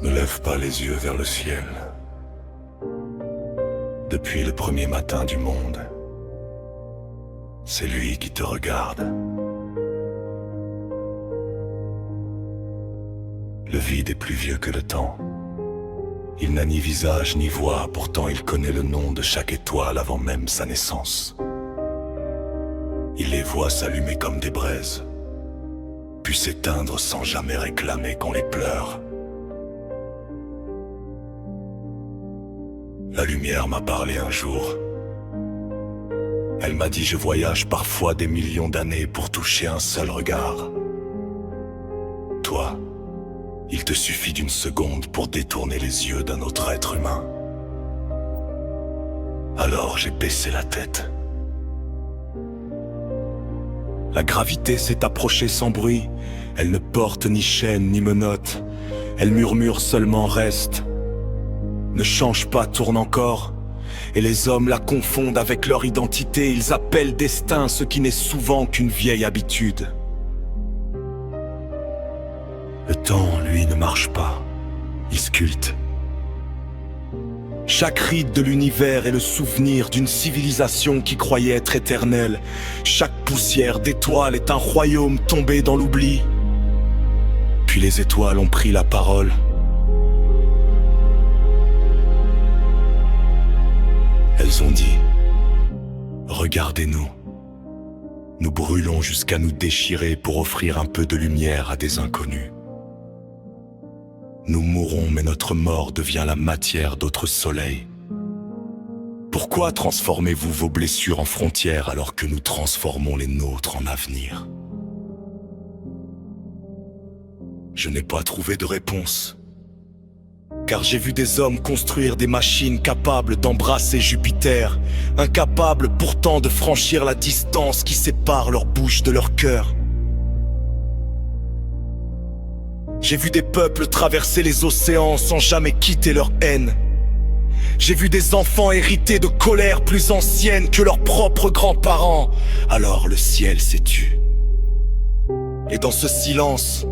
Ne lève pas les yeux vers le ciel. Depuis le premier matin du monde, c'est lui qui te regarde. Le vide est plus vieux que le temps. Il n'a ni visage ni voix, pourtant il connaît le nom de chaque étoile avant même sa naissance. Il les voit s'allumer comme des braises, puis s'éteindre sans jamais réclamer qu'on les pleure. La lumière m'a parlé un jour. Elle m'a dit je voyage parfois des millions d'années pour toucher un seul regard. Toi, il te suffit d'une seconde pour détourner les yeux d'un autre être humain. Alors j'ai baissé la tête. La gravité s'est approchée sans bruit. Elle ne porte ni chaîne ni menottes. Elle murmure seulement reste. Ne change pas, tourne encore. Et les hommes la confondent avec leur identité. Ils appellent destin ce qui n'est souvent qu'une vieille habitude. Le temps, lui, ne marche pas. Il sculpte. Chaque ride de l'univers est le souvenir d'une civilisation qui croyait être éternelle. Chaque poussière d'étoiles est un royaume tombé dans l'oubli. Puis les étoiles ont pris la parole. Elles ont dit, regardez-nous. Nous brûlons jusqu'à nous déchirer pour offrir un peu de lumière à des inconnus. Nous mourons, mais notre mort devient la matière d'autres soleils. Pourquoi transformez-vous vos blessures en frontières alors que nous transformons les nôtres en avenir? Je n'ai pas trouvé de réponse. Car j'ai vu des hommes construire des machines capables d'embrasser Jupiter, incapables pourtant de franchir la distance qui sépare leur bouche de leur cœur. J'ai vu des peuples traverser les océans sans jamais quitter leur haine. J'ai vu des enfants hérités de colère plus ancienne que leurs propres grands-parents. Alors le ciel s'est tu. Et dans ce silence,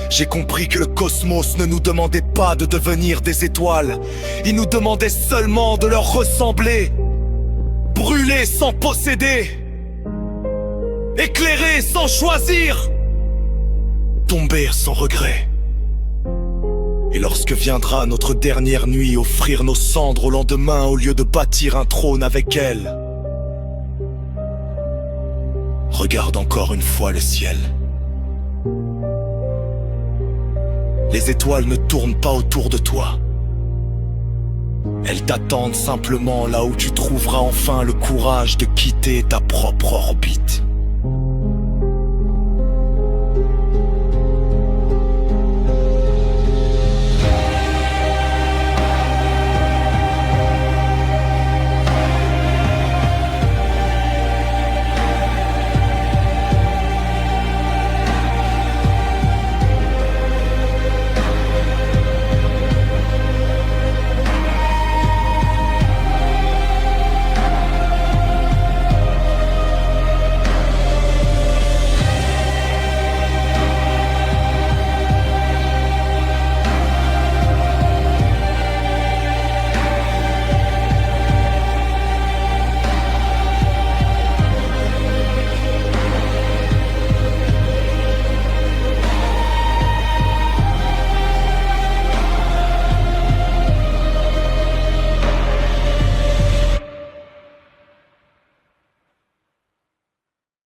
j'ai compris que le cosmos ne nous demandait pas de devenir des étoiles. Il nous demandait seulement de leur ressembler. Brûler sans posséder. Éclairer sans choisir. Tomber sans regret. Et lorsque viendra notre dernière nuit, offrir nos cendres au lendemain au lieu de bâtir un trône avec elles. Regarde encore une fois le ciel. Les étoiles ne tournent pas autour de toi. Elles t'attendent simplement là où tu trouveras enfin le courage de quitter ta propre orbite.